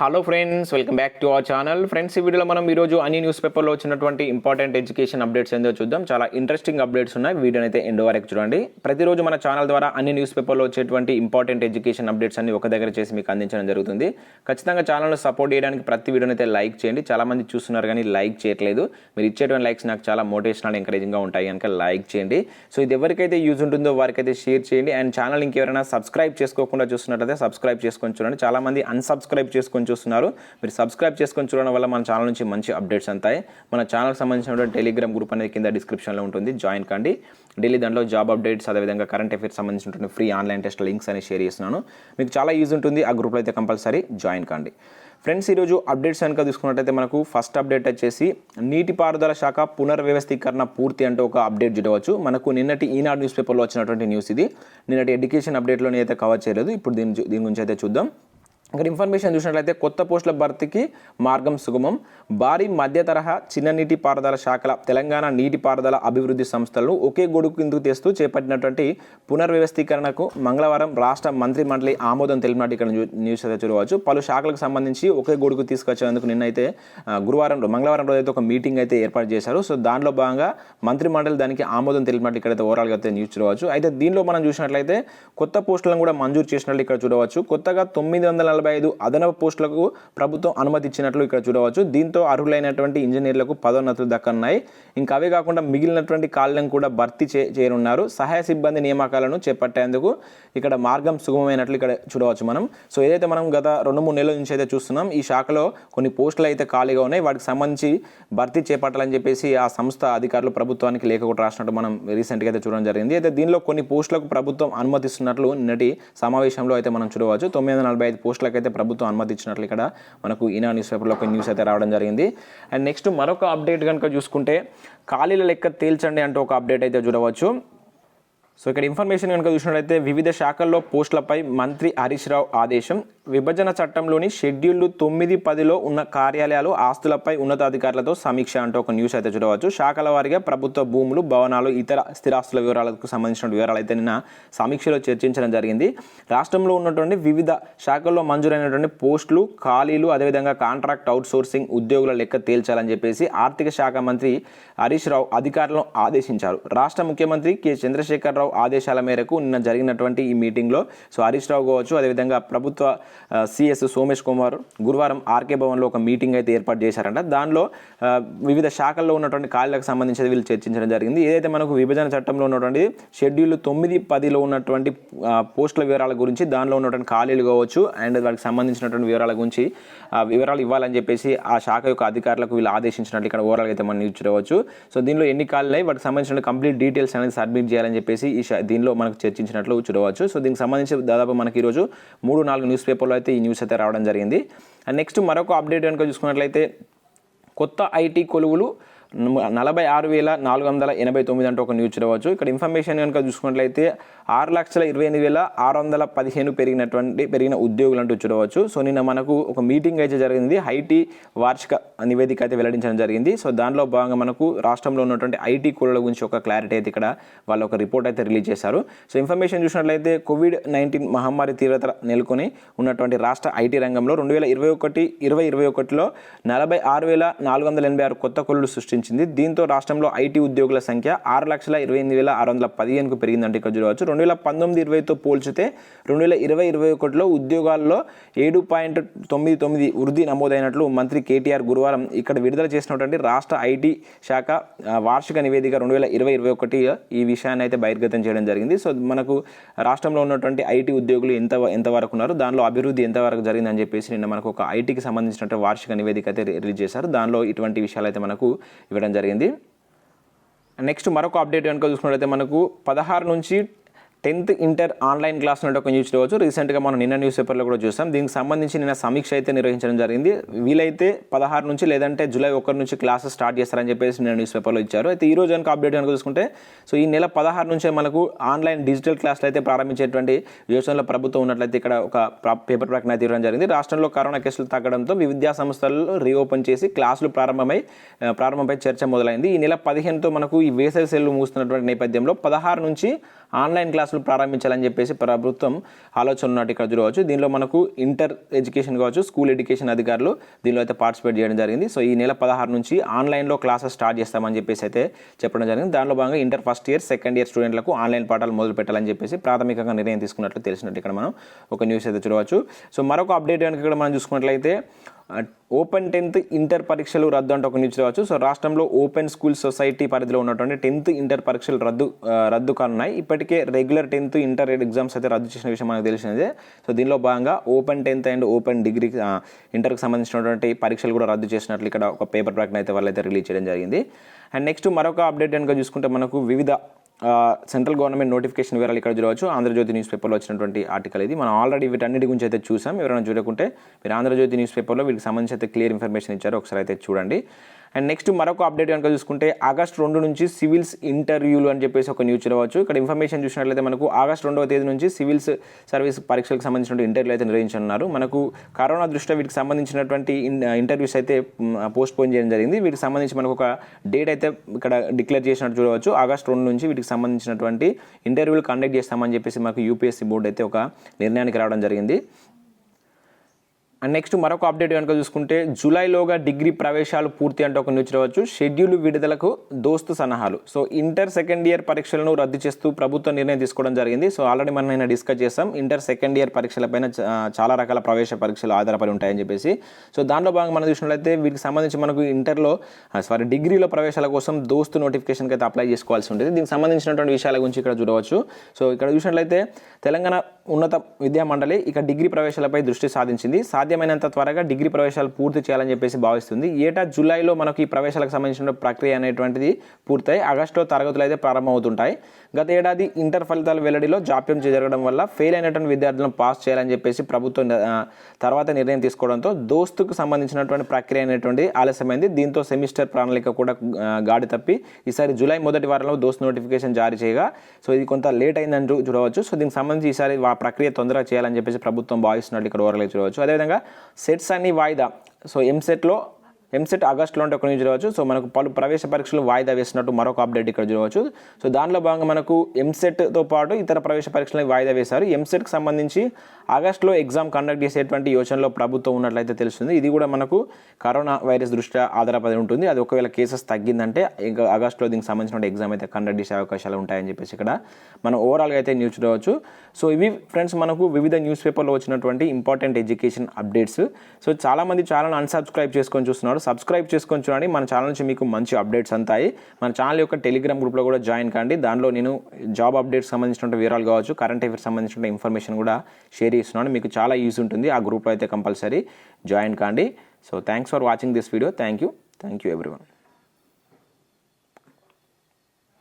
Hello friends, welcome back to our channel. Friends, ఈ వీడియోలో మనం ఈరోజు అన్ని న్యూస్ పేపర్లో వచ్చినటువంటి ఇంపార్టెంట్ ఎడ్యుకేషన్ అప్డేట్స్ ఏందో చూద్దాం. చాలా ఇంట్రెస్టింగ్ అప్డేట్స్ ఉన్నాయి. వీడియోని అయితే ఎండ్ వరకు చూడండి. ప్రతిరోజు మన ఛానల్ ద్వారా అన్ని న్యూస్ పేపర్లో వచ్చేటువంటి ఇంపార్టెంట్ ఎడ్యుకేషన్ అప్డేట్స్ అన్ని ఒక దగ్గర చేసి మీకు అందించడం జరుగుతుంది. ఖచ్చితంగా ఛానల్ను సపోర్ట్ చేయడానికి ప్రతి వీడియోని అయితే లైక్ చేయండి. చాలా మంది చూస్తున్నారు కానీ లైక్ చేయట్లేదు. మీరు ఇచ్చేటువంటి లైక్స్ నాకు చాలా మోటివేషనల్ ఎంకరేజింగ్గా ఉంటాయి కనుక లైక్ చేయండి. సో ఇది ఎవరికైతే యూజ్ ఉంటుందో వారికైతే షేర్ చేయండి. అండ్ ఛానల్ ఇంకెవరైనా సబ్స్క్రైబ్ చేసుకోకుండా చూస్తున్నట్లయితే సబ్స్క్రైబ్ చేసుకొని చూడండి. చాలా మంది అన్సబ్స్క్రైబ్ చేసుకొని చూస్తున్నారు. మీరు సబ్స్క్రైబ్ చేసుకొని చూడడం వల్ల మన ఛానల్ నుంచి మంచి అప్డేట్స్ అంతాయి. మన ఛానల్కి సంబంధించినటువంటి టెలిగ్రామ్ గ్రూప్ అనేది కింద డిస్క్రిప్షన్లో ఉంటుంది, జాయిన్ కండి. డైలీ దాంట్లో జాబ్ అప్డేట్స్, అదేవిధంగా కరెంట్ అఫైర్స్ సంబంధించినటువంటి ఫ్రీ ఆన్లైన్ టెస్ట్ లింక్స్ అని షేర్ చేస్తున్నాను. మీకు చాలా యూజ్ ఉంటుంది. ఆ గ్రూప్లో అయితే కంపల్సరీ జాయిన్ కండి. ఫ్రెండ్స్, ఈరోజు అప్డేట్స్ కనుక తీసుకున్నట్టయితే మనకు ఫస్ట్ అప్డేట్ వచ్చేసి నీటిపారుదల శాఖ పునర్వ్యవస్థీకరణ పూర్తి అంటూ ఒక అప్డేట్ చూడవచ్చు. మనకు నిన్నటి ఈనాడు న్యూస్ పేపర్లో వచ్చినటువంటి న్యూస్ ఇది. నిన్నటి ఎడ్యుకేషన్ అప్డేట్లోనే అయితే కవర్ చేయలేదు. ఇప్పుడు దీని గురించి అయితే చూద్దాం. ఇక్కడ ఇన్ఫర్మేషన్ చూసినట్లయితే కొత్త పోస్టుల భర్తీకి మార్గం సుగమం. భారీ మధ్య తరహా చిన్న నీటిపారుదల శాఖల తెలంగాణ నీటిపారుదల అభివృద్ధి సంస్థలను ఒకే గొడుగు కిందకు తెస్తూ చేపట్టినటువంటి పునర్వ్యవస్థీకరణకు మంగళవారం రాష్ట్ర మంత్రి మండలి ఆమోదం తెలిపినట్టు ఇక్కడ న్యూస్ అయితే చూడవచ్చు. పలు శాఖలకు సంబంధించి ఒకే గొడుగు తీసుకొచ్చేందుకు నిన్నైతే మంగళవారం రోజు అయితే ఒక మీటింగ్ అయితే ఏర్పాటు చేశారు. సో దానిలో భాగంగా మంత్రి మండలి దానికి ఆమోదం తెలిపినట్టు ఇక్కడైతే ఓవరాల్గా అయితే న్యూస్ చూడవచ్చు. అయితే దీనిలో మనం చూసినట్లయితే కొత్త పోస్టులను కూడా మంజూరు చేసినట్లు ఇక్కడ చూడవచ్చు. కొత్తగా 945 అదనపు పోస్టులకు ప్రభుత్వం అనుమతి ఇచ్చినట్లు ఇక్కడ చూడవచ్చు. దీంతో అర్హులైనటువంటి ఇంజనీర్లకు పదోన్నతులు దక్కనున్నాయి. ఇంకా అవే కాకుండా మిగిలినటువంటి ఖాళీలను కూడా భర్తీ చేయనున్నారు. సహాయ సిబ్బంది నియామకాలను చేపట్టేందుకు ఇక్కడ మార్గం సుగమమైనట్లు ఇక్కడ చూడవచ్చు మనం. సో ఏదైతే మనం గత 2-3 నెలల నుంచి అయితే చూస్తున్నాం, ఈ శాఖలో కొన్ని పోస్టులు అయితే ఖాళీగా ఉన్నాయి. వాటికి సంబంధించి భర్తీ చేపట్టాలని చెప్పేసి ఆ సంస్థ అధికారులు ప్రభుత్వానికి లేఖ కూడా రాసినట్టు మనం రీసెంట్గా అయితే చూడడం జరిగింది. అయితే దీనిలో కొన్ని పోస్టులకు ప్రభుత్వం అనుమతిస్తున్నట్లు నిన్నటి సమావేశంలో అయితే మనం చూడవచ్చు. 945 పోస్టులకు అయితే ప్రభుత్వం అనుమతి ఇచ్చినట్లు ఇక్కడ మనకు ఈనాడు న్యూస్ పేపర్లో ఒక న్యూస్ అయితే రావడం జరిగింది. అండ్ నెక్స్ట్ మరొక అప్డేట్ కనుక చూసుకుంటే ఖాళీల లెక్క తేల్చండి అంటూ ఒక అప్డేట్ అయితే చూడవచ్చు. సో ఇక్కడ ఇన్ఫర్మేషన్ కనుక చూసినట్లయితే వివిధ శాఖల్లో పోస్టులపై మంత్రి హరీష్ రావు ఆదేశం. విభజన చట్టంలోని షెడ్యూల్ 9-10లో ఉన్న కార్యాలయాలు ఆస్తులపై ఉన్నతాధికారులతో సమీక్ష అంటూ ఒక న్యూస్ అయితే చూడవచ్చు. శాఖల వారీగా ప్రభుత్వ భూములు, భవనాలు, ఇతర స్థిరాస్తుల వివరాలకు సంబంధించిన వివరాలు అయితే నిన్న సమీక్షలో చర్చించడం జరిగింది. రాష్ట్రంలో ఉన్నటువంటి వివిధ శాఖల్లో మంజూరైనటువంటి పోస్టులు, ఖాళీలు, అదేవిధంగా కాంట్రాక్ట్ అవుట్సోర్సింగ్ ఉద్యోగుల లెక్క తేల్చాలని చెప్పేసి ఆర్థిక శాఖ మంత్రి హరీష్ రావు అధికారులను ఆదేశించారు. రాష్ట్ర ముఖ్యమంత్రి కె చంద్రశేఖర్ రావు ఆదేశాల మేరకు నిన్న జరిగినటువంటి ఈ మీటింగ్లో హరీష్ రావు కావచ్చు, అదేవిధంగా ప్రభుత్వ సిఎస్ సోమేష్ కుమార్ గురువారం ఆర్కే భవన్లో ఒక మీటింగ్ అయితే ఏర్పాటు చేశారంట. దానిలో వివిధ శాఖల్లో ఉన్నటువంటి ఖాళీలకు సంబంధించి వీళ్ళు చర్చించడం జరిగింది. ఏదైతే మనకు విభజన చట్టంలో ఉన్నటువంటి షెడ్యూల్ 9-10లో ఉన్నటువంటి పోస్టుల వివరాల గురించి, దానిలో ఉన్నటువంటి ఖాళీలు కావచ్చు అండ్ వాటికి సంబంధించినటువంటి వివరాల గురించి వివరాలు ఇవ్వాలని చెప్పేసి ఆ శాఖ యొక్క అధికారులకు వీళ్ళు ఆదేశించినట్లు ఇక్కడ ఓవరాల్గా అయితే మనం న్యూస్ చూడవచ్చు. సో దీనిలో ఎన్ని ఖాళీలు వాటికి సంబంధించిన కంప్లీట్ డీటెయిల్స్ అనేది సబ్మిట్ చేయాలని చెప్పేసి దీనిలో మనకు చర్చించినట్లు చూడవచ్చు. సో దీనికి సంబంధించి దాదాపు మనకి ఈరోజు 3-4 న్యూస్ పేపర్లో అయితే ఈ న్యూస్ అయితే రావడం జరిగింది. అండ్ నెక్స్ట్ మరొక అప్డేట్ కనుక చూసుకున్నట్లయితే కొత్త ఐటీ కొలువులు 46,489 అంటూ ఒక న్యూస్ చూడవచ్చు. ఇక్కడ ఇన్ఫర్మేషన్ కనుక చూసుకున్నట్లయితే 6,28,615 పెరిగిన ఉద్యోగులు అంటూ చూడవచ్చు. సో నిన్న మనకు ఒక మీటింగ్ అయితే జరిగింది. ఐటీ వార్షిక నివేదిక అయితే వెల్లడించడం జరిగింది. సో దానిలో భాగంగా మనకు రాష్ట్రంలో ఉన్నటువంటి ఐటీ కోడ్ల గురించి ఒక క్లారిటీ అయితే ఇక్కడ వాళ్ళు ఒక రిపోర్ట్ అయితే రిలీజ్ చేశారు. సో ఇన్ఫర్మేషన్ చూసినట్లయితే COVID-19 మహమ్మారి తీవ్రత నెలకొని ఉన్నటువంటి రాష్ట్ర ఐటీ రంగంలో 2021లో 46,486 కొత్త కోడ్లు సృష్టించారు. దీంతో రాష్ట్రంలో ఐటీ ఉద్యోగుల సంఖ్య 6,28,615కు పెరిగిందంటే ఇక్కడ చూడవచ్చు. 2019-20తో పోల్చితే 2020-21లో ఉద్యోగాల్లో 7.99 వృద్ధి నమోదైనట్లు మంత్రి కేటీఆర్ గురువారం ఇక్కడ విడుదల చేసినటువంటి రాష్ట్ర ఐటీ శాఖ వార్షిక నివేదిక 2020-21 ఈ విషయాన్ని అయితే బహిర్గతం చేయడం జరిగింది. సో మనకు రాష్ట్రంలో ఉన్నటువంటి ఐటీ ఉద్యోగులు ఎంతవరకు ఉన్నారు, దానిలో అభివృద్ధి ఎంతవరకు జరిగిందని చెప్పేసి నిన్న మనకు ఒక ఐటీకి సంబంధించినటువంటి వార్షిక నివేదిక అయితే రిలీజ్ చేశారు. దానిలో ఇటువంటి విషయాలు అయితే మనకు ఇవ్వడం జరిగింది. నెక్స్ట్ మరొక అప్డేట్ కనుక చూసుకున్నట్లయితే మనకు 16 నుంచి 10th ఇంటర్ ఆన్లైన్ క్లాస్ నుండి ఒక న్యూస్ చూడవచ్చు. రీసెంట్గా మనం నిన్న న్యూస్ పేపర్లో కూడా చూస్తాం. దీనికి సంబంధించి నిన్న సమీక్ష అయితే నిర్వహించడం జరిగింది. వీలైతే 16 నుంచి లేదంటే జూలై 1 నుంచి క్లాసెస్ స్టార్ట్ చేస్తారని చెప్పేసి నిన్న న్యూస్ పేపర్లో ఇచ్చారు. అయితే ఈ రోజు కనుక అప్డేట్ కనుక చూసుకుంటే సో ఈ నెల 16 నుంచే మనకు ఆన్లైన్ డిజిటల్ క్లాసులు అయితే ప్రారంభించేటువంటి యోచనలో ప్రభుత్వం ఉన్నట్లయితే ఇక్కడ ఒక పేపర్ ప్రకటన అయితే ఇవ్వడం జరిగింది. రాష్ట్రంలో కరోనా కేసులు తగ్గడంతో విద్యా సంస్థలు రీఓపెన్ చేసి క్లాసులు ప్రారంభంపై చర్చ మొదలైంది. ఈ నెల 15తో మనకు ఈ వేసవి సెలవులు ముగుస్తున్నటువంటి నేపథ్యంలో 16 నుంచి ఆన్లైన్ క్లాసులు ప్రారంభించాలని చెప్పేసి ప్రభుత్వం ఆలోచన ఉన్నట్టు ఇక్కడ చూడవచ్చు. దీనిలో మనకు ఇంటర్ ఎడ్యుకేషన్ కావచ్చు, స్కూల్ ఎడ్యుకేషన్ అధికారులు దీనిలో అయితే పార్టిసిపేట్ చేయడం జరిగింది. సో ఈ నెల 16 నుంచి ఆన్లైన్లో క్లాసెస్ స్టార్ట్ చేస్తామని చెప్పేసి అయితే చెప్పడం జరిగింది. దానిలో భాగంగా inter first year, second year స్టూడెంట్లకు ఆన్లైన్ పాఠాలు మొదలు పెట్టాలని చెప్పేసి ప్రాథమికంగా నిర్ణయం తీసుకున్నట్లు తెలిసినట్టు ఇక్కడ మనం ఒక న్యూస్ అయితే చూడవచ్చు. సో మరొక అప్డేట్ కనుక ఇక్కడ మనం చూసుకున్నట్లయితే ఓపెన్ 10th ఇంటర్ పరీక్షలు రద్దు అంటే ఒక న్యూస్ రావచ్చు. సో రాష్ట్రంలో ఓపెన్ స్కూల్ సొసైటీ పరిధిలో ఉన్నటువంటి 10th ఇంటర్ పరీక్షలు రద్దు కానున్నాయి. ఇప్పటికే రెగ్యులర్ 10th ఇంటర్ ఎగ్జామ్స్ అయితే రద్దు చేసిన విషయం మనకు తెలిసినదే. సో దీనిలో భాగంగా open 10th and open degree ఇంటర్కి సంబంధించినటువంటి పరీక్షలు కూడా రద్దు చేసినట్లు ఇక్కడ ఒక పేపర్ ప్రకటన అయితే వాళ్ళైతే రిలీజ్ చేయడం జరిగింది. అండ్ నెక్స్ట్ మరొక అప్డేట్ కనుక చూసుకుంటే మనకు వివిధ సెంట్రల్ గవర్నమెంట్ నోటిఫికేషన్ వివరాలు ఇక్కడ చూడవచ్చు. ఆంధ్రజ్యోతి న్యూస్ పేపర్లో వచ్చినటువంటి ఆర్టికల్ ఇది. మనం ఆల్రెడీ వీటన్నిటి గురించి అయితే చూసాం. ఎవరైనా చూడకుంటే మీరు ఆంధ్రజ్యోతి న్యూస్ పేపర్లో వీటికి సంబంధించి అయితే క్లియర్ ఇన్ఫర్మేషన్ ఇచ్చారు, ఒకసారి అయితే చూడండి. అండ్ నెక్స్ట్ మరొక అప్డేట్ కనుక చూసుకుంటే ఆగస్ట్ 2 నుంచి సివిల్స్ ఇంటర్వ్యూలు అని చెప్పేసి ఒక న్యూస్ చూడవచ్చు. ఇక్కడ ఇన్ఫర్మేషన్ చూసినట్లయితే మనకు ఆగస్ట్ 2వ తేదీ నుంచి సివిల్స్ సర్వీస్ పరీక్షలకు సంబంధించిన ఇంటర్వ్యూలు అయితే నిర్వహించనున్నారు. మనకు కరోనా దృష్ట్యా వీటికి సంబంధించినటువంటి ఇంటర్వ్యూస్ అయితే పోస్ట్ పోన్ చేయడం జరిగింది. వీటికి సంబంధించి మనకు ఒక డేట్ అయితే ఇక్కడ డిక్లేర్ చేసినట్టు చూడవచ్చు. ఆగస్ట్ 2 నుంచి వీటికి సంబంధించినటువంటి ఇంటర్వ్యూలు కండక్ట్ చేస్తామని చెప్పేసి మనకు యూపీఎస్సీ బోర్డు అయితే ఒక నిర్ణయానికి రావడం జరిగింది. అండ్ నెక్స్ట్ మరొక అప్డేట్ కనుక చూసుకుంటే జూలైలోగా డిగ్రీ ప్రవేశాలు పూర్తి అంటే ఒక న్యూస్ రావచ్చు. షెడ్యూల్ విడుదలకు దోస్తు సన్నాహాలు. సో ఇంటర్ సెకండ్ ఇయర్ పరీక్షలను రద్దు చేస్తూ ప్రభుత్వం నిర్ణయం తీసుకోవడం జరిగింది. సో ఆల్రెడీ మనం నిన్న డిస్కస్ చేస్తాం. ఇంటర్ సెకండ్ ఇయర్ పరీక్షలపైన చాలా రకాల ప్రవేశ పరీక్షలు ఆధారపడి ఉంటాయని చెప్పేసి. సో దాంట్లో భాగంగా మనం చూసినట్లయితే వీటికి సంబంధించి మనకు డిగ్రీలో ప్రవేశాల కోసం దోస్తు నోటిఫికేషన్కి అయితే అప్లై చేసుకోవాల్సి ఉంటుంది. దీనికి సంబంధించినటువంటి విషయాల గురించి ఇక్కడ చూడవచ్చు. సో ఇక్కడ చూసినట్లయితే తెలంగాణ ఉన్నత విద్యా మండలి ఇక డిగ్రీ ప్రవేశాలపై దృష్టి సాధించింది. సాధ్యమైనంత త్వరగా డిగ్రీ ప్రవేశాలు పూర్తి చేయాలని చెప్పేసి భావిస్తుంది. ఏటా జూలైలో మనకు ఈ ప్రవేశాలకు సంబంధించిన ప్రక్రియ అనేటువంటిది పూర్తయి ఆగస్టులో తరగతులు అయితే ప్రారంభమవుతుంటాయి. గత ఏడాది ఇంటర్ ఫలితాల వెల్లడిలో జాప్యం జరగడం వల్ల ఫెయిల్ అయినటువంటి విద్యార్థులను పాస్ చేయాలని చెప్పేసి ప్రభుత్వం తర్వాత నిర్ణయం తీసుకోవడంతో దోస్తుకు సంబంధించినటువంటి ప్రక్రియ అనేటువంటి ఆలస్యమైంది. దీంతో సెమిస్టర్ ప్రణాళిక కూడా గాడి తప్పి ఈసారి జూలై మొదటి వారంలో దోస్తు నోటిఫికేషన్ జారీ చేయగా సో ఇది కొంత లేట్ అయిందంటూ చూడవచ్చు. సో దీనికి సంబంధించి ఈసారి ఆ ప్రక్రియ తొందరగా చేయాలని చెప్పేసి ప్రభుత్వం భావిస్తున్నట్టు ఇక్కడ ఓవర్గా చూడవచ్చు. అదేవిధంగా సెట్స్ అన్ని వాయిదా. సో ఎంసెట్ ఆగస్టులో అంటే ఒక న్యూస్ చూడవచ్చు. సో మనకు పలు ప్రవేశ పరీక్షలు వాయిదా వేసినట్టు మరొక అప్డేట్ ఇక్కడ చూడవచ్చు. సో దానిలో భాగంగా మనకు ఎంసెట్తో పాటు ఇతర ప్రవేశ పరీక్షలను వాయిదా వేశారు. ఎంసెట్కి సంబంధించి ఆగస్టులో ఎగ్జామ్ కండక్ట్ చేసేటువంటి యోచనలో ప్రభుత్వం ఉన్నట్లయితే తెలుస్తుంది. ఇది కూడా మనకు కరోనా వైరస్ దృష్ట్యా ఆధారపడి ఉంటుంది. అది ఒకవేళ కేసెస్ తగ్గిందంటే ఇంకా ఆగస్టులో దీనికి సంబంధించిన ఎగ్జామ్ అయితే కండక్ట్ చేసే అవకాశాలు ఉంటాయని చెప్పేసి ఇక్కడ మనం ఓవరాల్గా అయితే న్యూస్ చూడవచ్చు. సో ఇవి ఫ్రెండ్స్ మనకు వివిధ న్యూస్ పేపర్లో వచ్చినటువంటి ఇంపార్టెంట్ ఎడ్యుకేషన్ అప్డేట్స్. సో చాలామంది ఛానల్ అన్సబ్స్క్రైబ్ చేసుకొని చూస్తున్నారు. సబ్స్క్రైబ్ చేసుకొని చూడండి. మన ఛానల్ నుంచి మీకు మంచి అప్డేట్స్ అంతాయి. మన ఛానల్ యొక్క టెలిగ్రామ్ గ్రూప్లో కూడా జాయిన్ కాండి. దానిలో నేను జాబ్ అప్డేట్స్ సంబంధించిన వివరాలు కావచ్చు, కరెంట్ అఫైర్స్ సంబంధించిన ఇన్ఫర్మేషన్ కూడా షేర్ చేస్తున్నాను. మీకు చాలా యూజ్ ఉంటుంది. ఆ గ్రూప్లో అయితే కంపల్సరీ జాయిన్ కాండి. So thanks for watching this video. Thank you everyone.